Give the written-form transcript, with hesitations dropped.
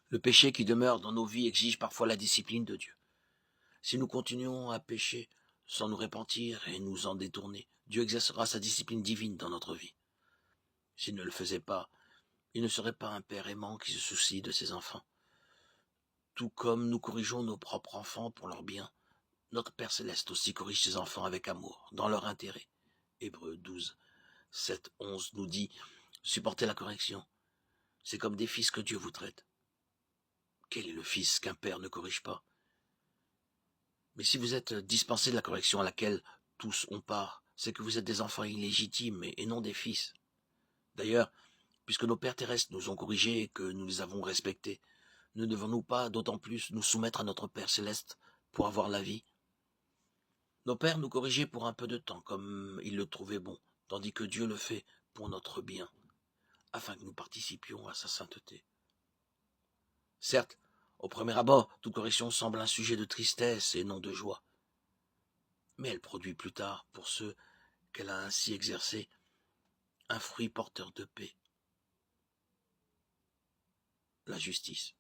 Le péché qui demeure dans nos vies exige parfois la discipline de Dieu. Si nous continuons à pécher sans nous repentir et nous en détourner, Dieu exercera sa discipline divine dans notre vie. S'il ne le faisait pas, il ne serait pas un père aimant qui se soucie de ses enfants. Tout comme nous corrigeons nos propres enfants pour leur bien, notre Père Céleste aussi corrige ses enfants avec amour, dans leur intérêt. Hébreux 12, 7, 11 nous dit « Supportez la correction, c'est comme des fils que Dieu vous traite. » Quel est le fils qu'un père ne corrige pas? Mais si vous êtes dispensés de la correction à laquelle tous ont part, c'est que vous êtes des enfants illégitimes et non des fils. D'ailleurs, puisque nos pères terrestres nous ont corrigés et que nous les avons respectés, ne devons-nous pas d'autant plus nous soumettre à notre Père Céleste pour avoir la vie? Nos pères nous corrigeaient pour un peu de temps, comme ils le trouvaient bon, tandis que Dieu le fait pour notre bien, afin que nous participions à sa sainteté. Certes, au premier abord, toute correction semble un sujet de tristesse et non de joie. Mais elle produit plus tard, pour ceux qu'elle a ainsi exercés, un fruit porteur de paix, la justice.